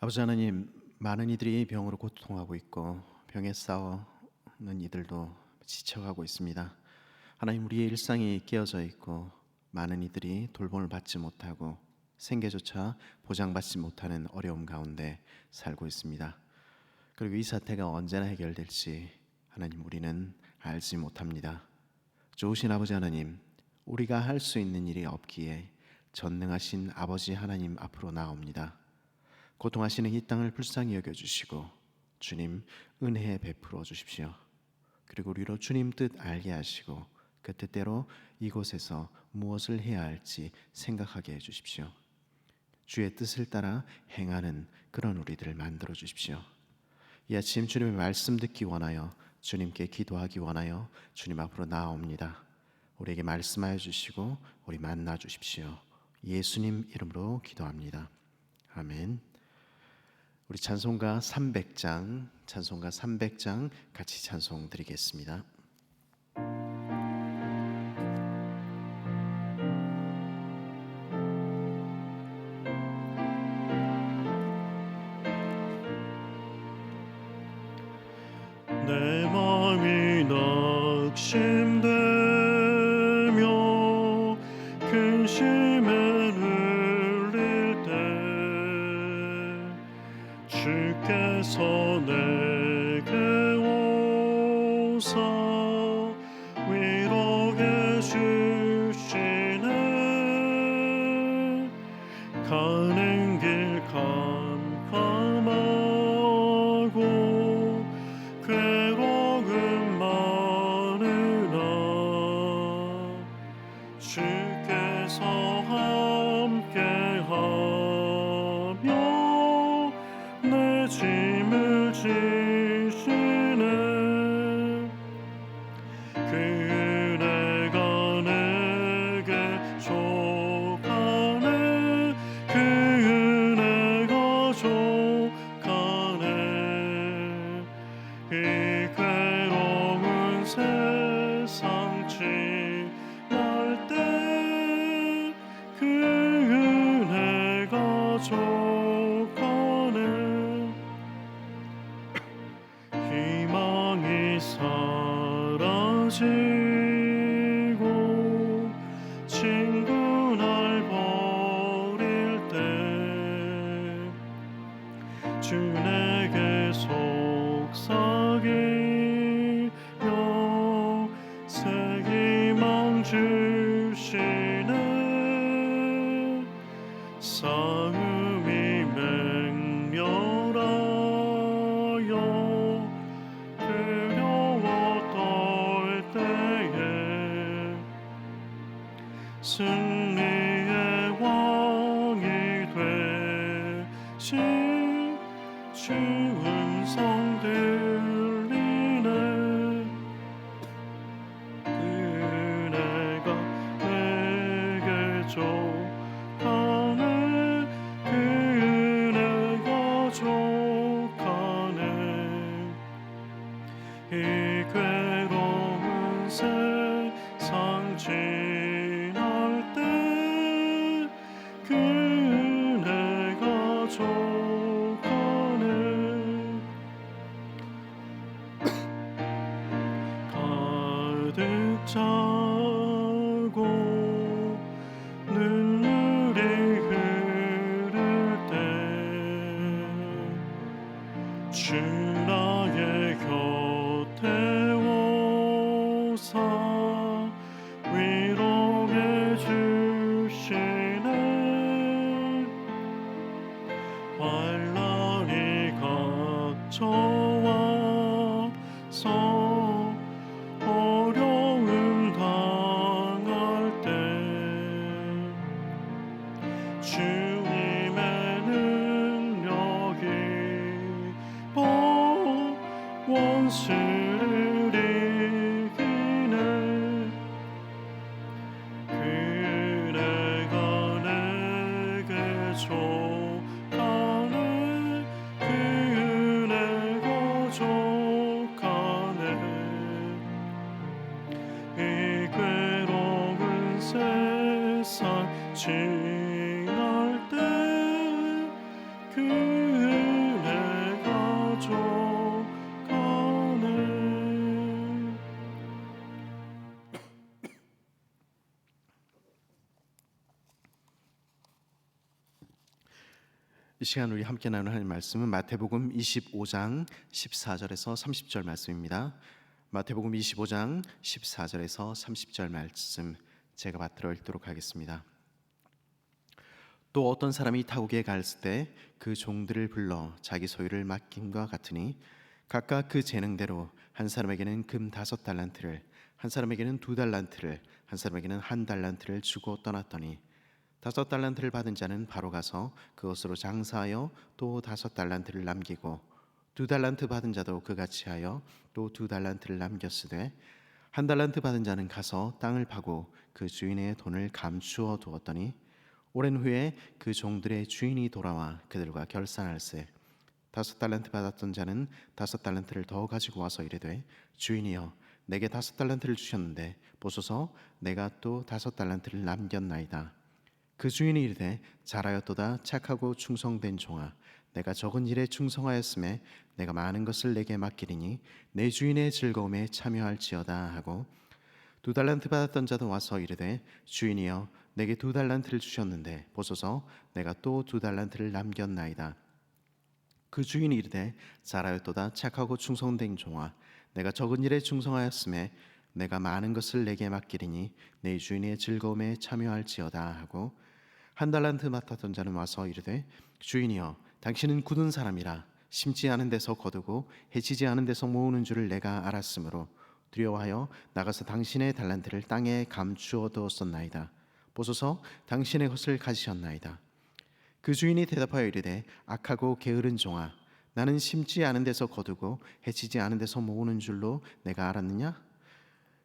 아버지 하나님, 많은 이들이 병으로 고통하고 있고 병에 싸우는 이들도 지쳐가고 있습니다. 하나님, 우리의 일상이 깨어져 있고 많은 이들이 돌봄을 받지 못하고 생계조차 보장받지 못하는 어려움 가운데 살고 있습니다. 그리고 이 사태가 언제나 해결될지 하나님, 우리는 알지 못합니다. 좋으신 아버지 하나님, 우리가 할 수 있는 일이 없기에 전능하신 아버지 하나님 앞으로 나옵니다. 고통하시는 이 땅을 불쌍히 여겨주시고 주님 은혜 베풀어 주십시오. 그리고 우리로 주님 뜻 알게 하시고 그 뜻대로 이곳에서 무엇을 해야 할지 생각하게 해주십시오. 주의 뜻을 따라 행하는 그런 우리들을 만들어 주십시오. 이 아침 주님의 말씀 듣기 원하여 주님께 기도하기 원하여 주님 앞으로 나아옵니다. 우리에게 말씀하여 주시고 우리 만나 주십시오. 예수님 이름으로 기도합니다. 아멘. 우리 찬송가 300장 같이 찬송 드리겠습니다. 내 마음이 낙심되며 근심에 눌릴 때 주께서 내게 오사 위로해 주시네. 가는 길 캄캄하고 괴로움 많으나 주께서 함께하며 내 짐을 지시네. 그 은혜가 내게 족하네. 그 은혜가 족하네. 이 괴로운 세상 지날 때 그 은혜가 족하네. 희망이 사라지고 친구 날 버릴 때 주 내게 속삭이며 새 희망 주시네. 싸움이 맹렬하여 두려워 떨 때에 승리의 왕이 되신 주 음성 들리네. 그 은혜가 내게 족하네. 그 은혜가 족하네. 이 괴로운 세상 지날 때 그 은혜가 족하네. 가득 차고 눈물이 흐를 때 주 나의 곁에 오사 위로해 주시네. 환난이 닥쳐와서 어려움 당할 때 주님의 능력이 원수를 이기네. 그 은혜가 내게 족하네. 그 은혜가 족하네. 이 괴로운 세상 지날 때 그 이 시간 우리 함께 나누는 하나님 말씀은 마태복음 25장 14절에서 30절 말씀입니다. 마태복음 25장 14절에서 30절 말씀 제가 받들어 읽도록 하겠습니다. 또 어떤 사람이 타국에 갔을 때 그 종들을 불러 자기 소유를 맡김과 같으니 각각 그 재능대로 한 사람에게는 금 5달란트를, 한 사람에게는 2달란트를, 한 사람에게는 1달란트를 주고 떠났더니 5달란트를 받은 자는 바로 가서 그것으로 장사하여 또 5달란트를 남기고 2달란트 받은 자도 그같이 하여 또 2달란트를 남겼으되 1달란트 받은 자는 가서 땅을 파고 그 주인의 돈을 감추어 두었더니 오랜 후에 그 종들의 주인이 돌아와 그들과 결산할세 5달란트 받았던 자는 5달란트를 더 가지고 와서 이르되 주인이여 내게 5달란트를 주셨는데 보소서 내가 또 5달란트를 남겼나이다. 그 주인이 이르되 잘하였도다 착하고 충성된 종아 내가 적은 일에 충성하였음에 내가 많은 것을 내게 맡기리니 내 주인의 즐거움에 참여할지어다 하고 2달란트 받았던 자도 와서 이르되 주인이여 내게 2달란트를 주셨는데 보소서 내가 또 2달란트를 남겼나이다. 그 주인이 이르되 잘하였도다 착하고 충성된 종아 내가 적은 일에 충성하였음에 내가 많은 것을 내게 맡기리니 내 주인의 즐거움에 참여할지어다 하고 1달란트 맡았던 자는 와서 이르되 주인이여 당신은 굳은 사람이라 심지 않은 데서 거두고 해치지 않은 데서 모으는 줄을 내가 알았으므로 두려워하여 나가서 당신의 달란트를 땅에 감추어 두었었나이다. 보소서 당신의 것을 가지셨나이다. 그 주인이 대답하여 이르되 악하고 게으른 종아 나는 심지 않은 데서 거두고 해치지 않은 데서 모으는 줄로 내가 알았느냐?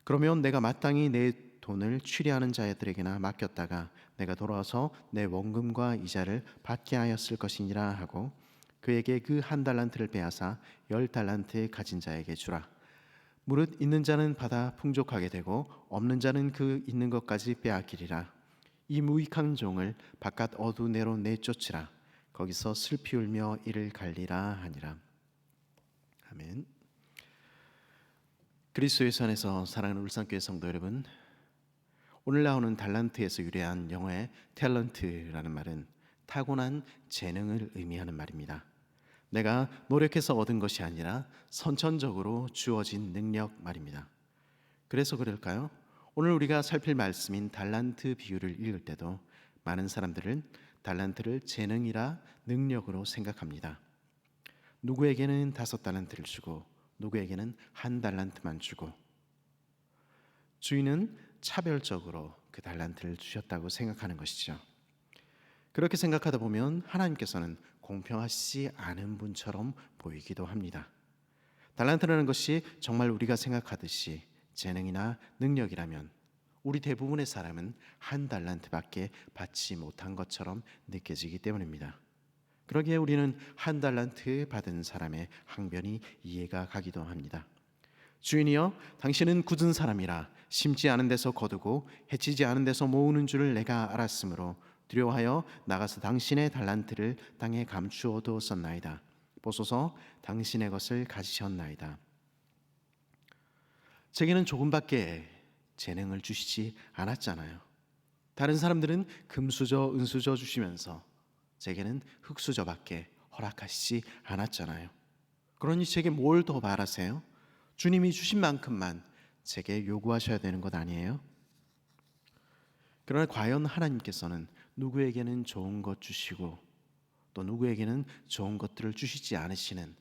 그러면 내가 마땅히 내 돈을 취리하는 자들에게나 맡겼다가 내가 돌아와서 내 원금과 이자를 받게 하였을 것이니라 하고 그에게 그 1달란트를 빼앗아 10달란트 가진 자에게 주라. 무릇 있는 자는 받아 풍족하게 되고 없는 자는 그 있는 것까지 빼앗기리라. 이 무익한 종을 바깥 어두내로 내쫓으라. 거기서 슬피 울며 이를 갈리라 하니라. 아멘. 그리스도의 안에서 사랑하는 울산교회 성도 여러분, 오늘 나오는 달란트에서 유래한 영어의 탤런트라는 말은 타고난 재능을 의미하는 말입니다. 내가 노력해서 얻은 것이 아니라 선천적으로 주어진 능력 말입니다. 그래서 그럴까요? 오늘 우리가 살필 말씀인 달란트 비유를 읽을 때도 많은 사람들은 달란트를 재능이라 능력으로 생각합니다. 누구에게는 5달란트를 주고 누구에게는 1달란트만 주고 주인은 차별적으로 그 달란트를 주셨다고 생각하는 것이죠. 그렇게 생각하다 보면 하나님께서는 공평하시지 않은 분처럼 보이기도 합니다. 달란트라는 것이 정말 우리가 생각하듯이 재능이나 능력이라면 우리 대부분의 사람은 1달란트밖에 받지 못한 것처럼 느껴지기 때문입니다. 그러기에 우리는 1달란트 받은 사람의 항변이 이해가 가기도 합니다. 주인이여 당신은 굳은 사람이라 심지 않은 데서 거두고 해치지 않은 데서 모으는 줄을 내가 알았으므로 두려워하여 나가서 당신의 달란트를 땅에 감추어 두었었나이다. 보소서 당신의 것을 가지셨나이다. 제게는 조금밖에 재능을 주시지 않았잖아요. 다른 사람들은 금수저, 은수저 주시면서 제게는 흙수저밖에 허락하시지 않았잖아요. 그러니 제게 뭘 더 바라세요? 주님이 주신 만큼만 제게 요구하셔야 되는 것 아니에요? 그러나 과연 하나님께서는 누구에게는 좋은 것 주시고 또 누구에게는 좋은 것들을 주시지 않으시는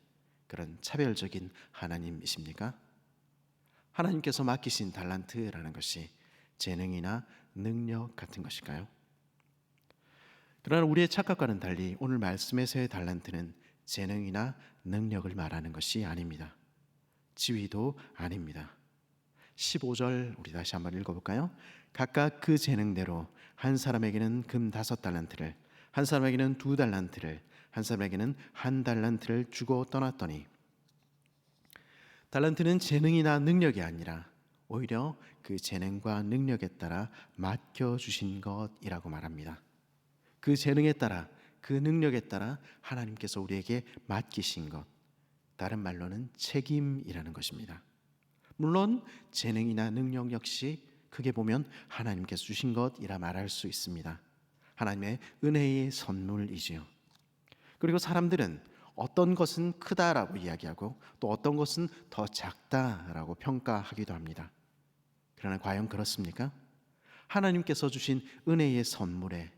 그런 차별적인 하나님이십니까? 하나님께서 맡기신 달란트라는 것이 재능이나 능력 같은 것일까요? 그러나 우리의 착각과는 달리 오늘 말씀에서의 달란트는 재능이나 능력을 말하는 것이 아닙니다. 지위도 아닙니다. 15절 우리 다시 한번 읽어볼까요? 각각 그 재능대로 한 사람에게는 금 5달란트를, 한 사람에게는 2달란트를, 한 사람에게는 1달란트를 주고 떠났더니 달란트는 재능이나 능력이 아니라 오히려 그 재능과 능력에 따라 맡겨주신 것이라고 말합니다. 그 재능에 따라 그 능력에 따라 하나님께서 우리에게 맡기신 것, 다른 말로는 책임이라는 것입니다. 물론 재능이나 능력 역시 크게 보면 하나님께서 주신 것이라 말할 수 있습니다. 하나님의 은혜의 선물이지요. 그리고 사람들은 어떤 것은 크다라고 이야기하고 또 어떤 것은 더 작다라고 평가하기도 합니다. 그러나 과연 그렇습니까? 하나님께서 주신 은혜의 선물에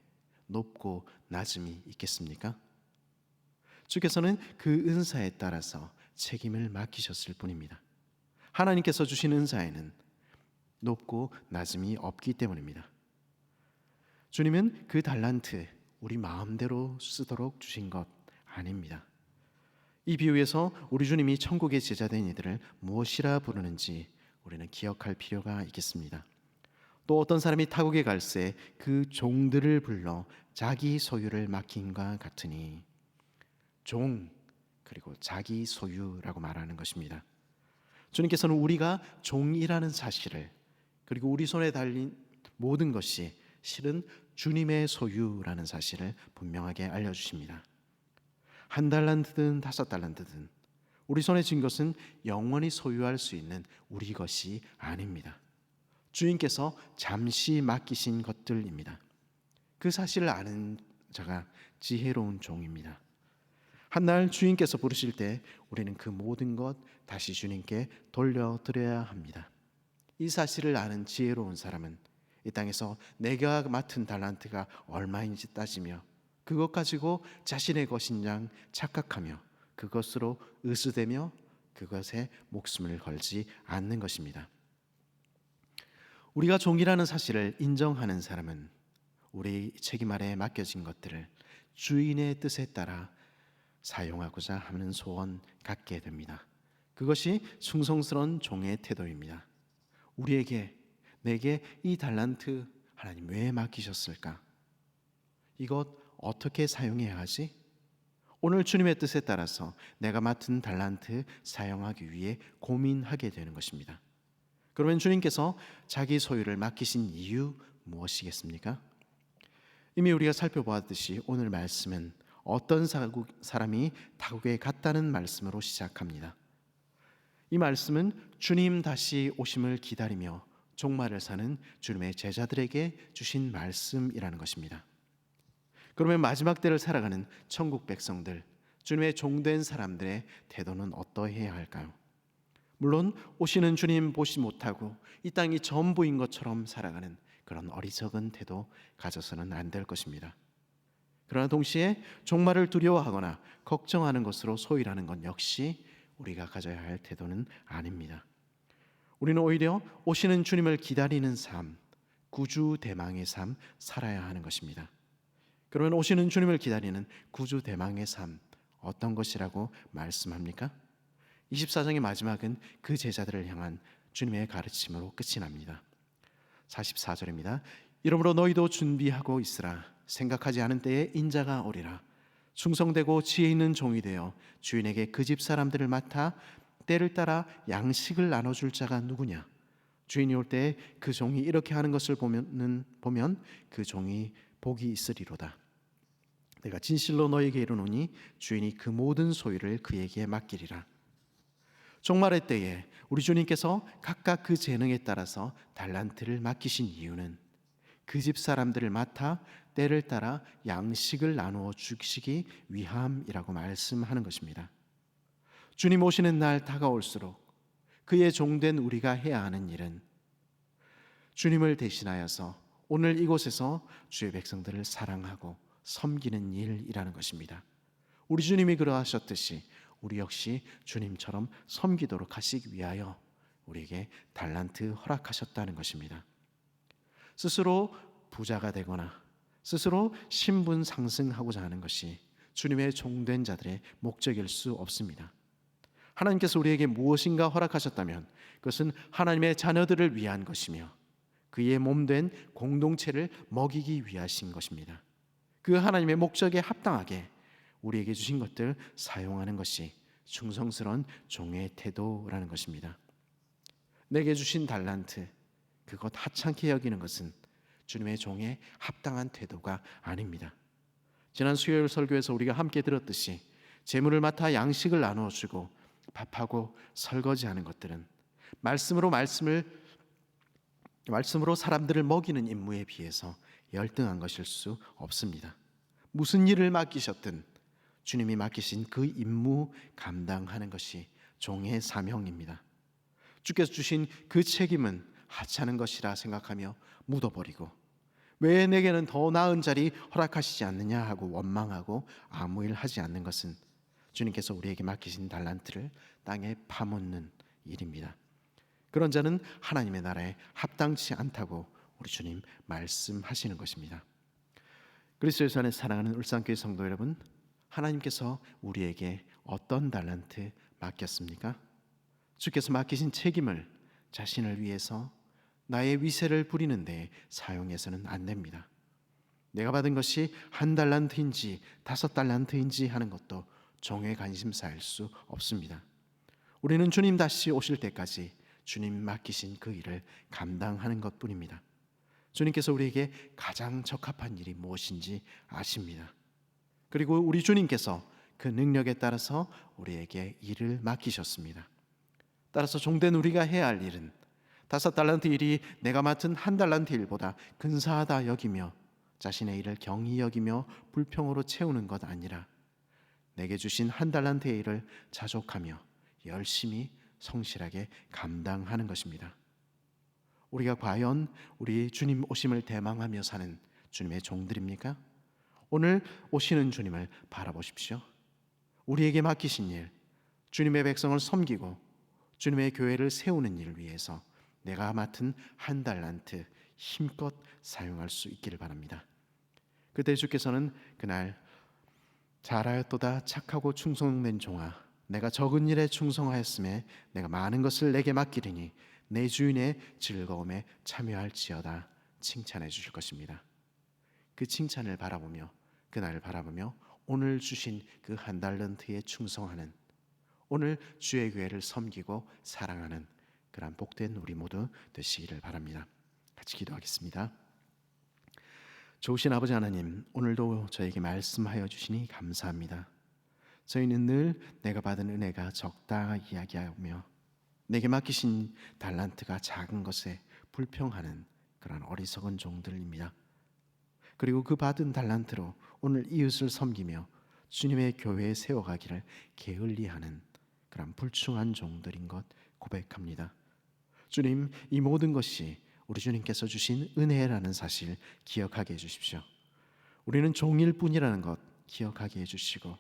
높고 낮음이 있겠습니까? 주께서는 그 은사에 따라서 책임을 맡기셨을 뿐입니다. 하나님께서 주신 은사에는 높고 낮음이 없기 때문입니다. 주님은 그 달란트 우리 마음대로 쓰도록 주신 것 아닙니다. 이 비유에서 우리 주님이 천국의 제자된 이들을 무엇이라 부르는지 우리는 기억할 필요가 있겠습니다. 또 어떤 사람이 타국에 갈새 그 종들을 불러 자기 소유를 맡김과 같으니, 종 그리고 자기 소유라고 말하는 것입니다. 주님께서는 우리가 종이라는 사실을, 그리고 우리 손에 달린 모든 것이 실은 주님의 소유라는 사실을 분명하게 알려주십니다. 한 달란트든 5달란트든 우리 손에 쥔 것은 영원히 소유할 수 있는 우리 것이 아닙니다. 주인께서 잠시 맡기신 것들입니다. 그 사실을 아는 자가 지혜로운 종입니다. 한날 주인께서 부르실 때 우리는 그 모든 것 다시 주님께 돌려드려야 합니다. 이 사실을 아는 지혜로운 사람은 이 땅에서 내가 맡은 달란트가 얼마인지 따지며 그것 가지고 자신의 것인 양 착각하며 그것으로 의수되며 그것에 목숨을 걸지 않는 것입니다. 우리가 종이라는 사실을 인정하는 사람은 우리 책임 아래에 맡겨진 것들을 주인의 뜻에 따라 사용하고자 하는 소원 갖게 됩니다. 그것이 충성스러운 종의 태도입니다. 내게 이 달란트 하나님 왜 맡기셨을까? 이것 어떻게 사용해야 하지? 오늘 주님의 뜻에 따라서 내가 맡은 달란트 사용하기 위해 고민하게 되는 것입니다. 그러면 주님께서 자기 소유를 맡기신 이유 무엇이겠습니까? 이미 우리가 살펴보았듯이 오늘 말씀은 어떤 사람이 타국에 갔다는 말씀으로 시작합니다. 이 말씀은 주님 다시 오심을 기다리며 종말을 사는 주님의 제자들에게 주신 말씀이라는 것입니다. 그러면 마지막 때를 살아가는 천국 백성들, 주님의 종된 사람들의 태도는 어떠해야 할까요? 물론 오시는 주님 보지 못하고 이 땅이 전부인 것처럼 살아가는 그런 어리석은 태도 가져서는 안 될 것입니다. 그러나 동시에 종말을 두려워하거나 걱정하는 것으로 소일하는 것 역시 우리가 가져야 할 태도는 아닙니다. 우리는 오히려 오시는 주님을 기다리는 삶, 구주 대망의 삶 살아야 하는 것입니다. 그러면 오시는 주님을 기다리는 구주 대망의 삶 어떤 것이라고 말씀합니까? 24장의 마지막은 그 제자들을 향한 주님의 가르침으로 끝이 납니다. 44절입니다. 이러므로 너희도 준비하고 있으라. 생각하지 않은 때에 인자가 오리라. 충성되고 지혜 있는 종이 되어 주인에게 그 집 사람들을 맡아 때를 따라 양식을 나눠줄 자가 누구냐? 주인이 올 때 그 종이 이렇게 하는 것을 보면 그 종이 복이 있으리로다. 내가 진실로 너에게 이르노니 주인이 그 모든 소유를 그에게 맡기리라. 종말의 때에 우리 주님께서 각각 그 재능에 따라서 달란트를 맡기신 이유는 그 집 사람들을 맡아 때를 따라 양식을 나누어 주시기 위함이라고 말씀하는 것입니다. 주님 오시는 날 다가올수록 그의 종된 우리가 해야 하는 일은 주님을 대신하여서 오늘 이곳에서 주의 백성들을 사랑하고 섬기는 일이라는 것입니다. 우리 주님이 그러하셨듯이 우리 역시 주님처럼 섬기도록 하시기 위하여 우리에게 달란트 허락하셨다는 것입니다. 스스로 부자가 되거나 스스로 신분 상승하고자 하는 것이 주님의 종된 자들의 목적일 수 없습니다. 하나님께서 우리에게 무엇인가 허락하셨다면 그것은 하나님의 자녀들을 위한 것이며 그의 몸된 공동체를 먹이기 위하신 것입니다. 그 하나님의 목적에 합당하게 우리에게 주신 것들 사용하는 것이 충성스러운 종의 태도라는 것입니다. 내게 주신 달란트 그것 하찮게 여기는 것은 주님의 종의 합당한 태도가 아닙니다. 지난 수요일 설교에서 우리가 함께 들었듯이 재물을 맡아 양식을 나누어 주고 밥하고 설거지하는 것들은 말씀으로 사람들을 먹이는 임무에 비해서 열등한 것일 수 없습니다. 무슨 일을 맡기셨든 주님이 맡기신 그 임무 감당하는 것이 종의 사명입니다. 주께서 주신 그 책임은 하찮은 것이라 생각하며 묻어버리고 왜 내게는 더 나은 자리 허락하시지 않느냐 하고 원망하고 아무 일 하지 않는 것은 주님께서 우리에게 맡기신 달란트를 땅에 파묻는 일입니다. 그런 자는 하나님의 나라에 합당치 않다고 우리 주님 말씀하시는 것입니다. 그리스도의 안에 사랑하는 울산교회 성도 여러분, 하나님께서 우리에게 어떤 달란트 맡겼습니까? 주께서 맡기신 책임을 자신을 위해서 나의 위세를 부리는 데 사용해서는 안 됩니다. 내가 받은 것이 1달란트인지 5달란트인지 하는 것도 종의 관심사일 수 없습니다. 우리는 주님 다시 오실 때까지 주님 맡기신 그 일을 감당하는 것뿐입니다. 주님께서 우리에게 가장 적합한 일이 무엇인지 아십니다. 그리고 우리 주님께서 그 능력에 따라서 우리에게 일을 맡기셨습니다. 따라서 종된 우리가 해야 할 일은 5달란트 일이 내가 맡은 1달란트 일보다 근사하다 여기며 자신의 일을 경히 여기며 불평으로 채우는 것 아니라 내게 주신 1달란트의 일을 자족하며 열심히 성실하게 감당하는 것입니다. 우리가 과연 우리 주님 오심을 대망하며 사는 주님의 종들입니까? 오늘 오시는 주님을 바라보십시오. 우리에게 맡기신 일, 주님의 백성을 섬기고 주님의 교회를 세우는 일을 위해서 내가 맡은 1달란트 힘껏 사용할 수 있기를 바랍니다. 그때 주께서는 그날 잘하였도다 착하고 충성된 종아, 내가 적은 일에 충성하였음에 내가 많은 것을 내게 맡기리니 내 주인의 즐거움에 참여할지어다 칭찬해 주실 것입니다. 그 칭찬을 바라보며 그날을 바라보며 오늘 주신 그 1달란트에 충성하는, 오늘 주의 교회를 섬기고 사랑하는 그런 복된 우리 모두 되시기를 바랍니다. 같이 기도하겠습니다. 좋으신 아버지 하나님, 오늘도 저에게 말씀하여 주시니 감사합니다. 저희는 늘 내가 받은 은혜가 적다 이야기하며 내게 맡기신 달란트가 작은 것에 불평하는 그런 어리석은 종들입니다. 그리고 그 받은 달란트로 오늘 이웃을 섬기며 주님의 교회에 세워가기를 게을리하는 그런 불충한 종들인 것 고백합니다. 주님, 이 모든 것이 우리 주님께서 주신 은혜라는 사실 기억하게 해주십시오. 우리는 종일 뿐이라는 것 기억하게 해주시고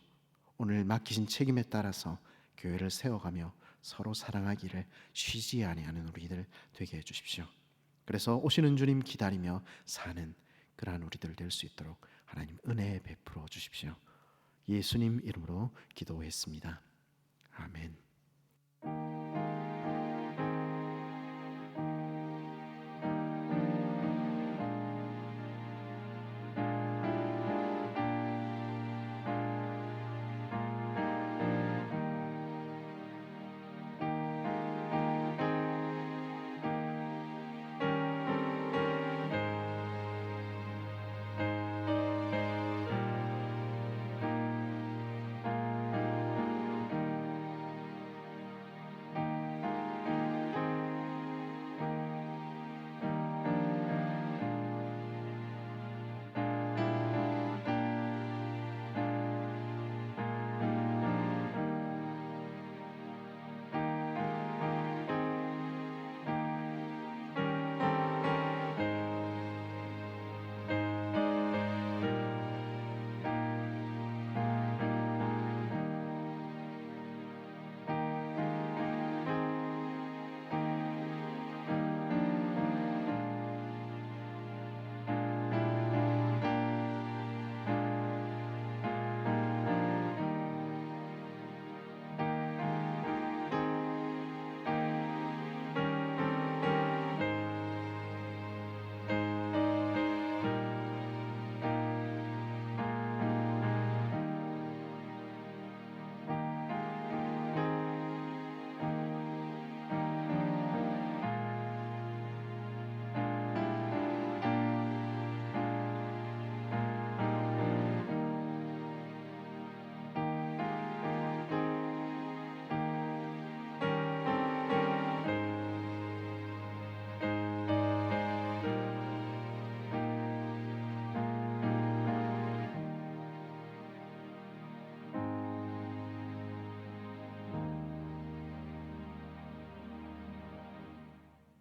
오늘 맡기신 책임에 따라서 교회를 세워가며 서로 사랑하기를 쉬지 아니하는 우리들 되게 해주십시오. 그래서 오시는 주님 기다리며 사는 그러한 우리들 될 수 있도록 하나님 은혜 베풀어 주십시오. 예수님 이름으로 기도했습니다. 아멘.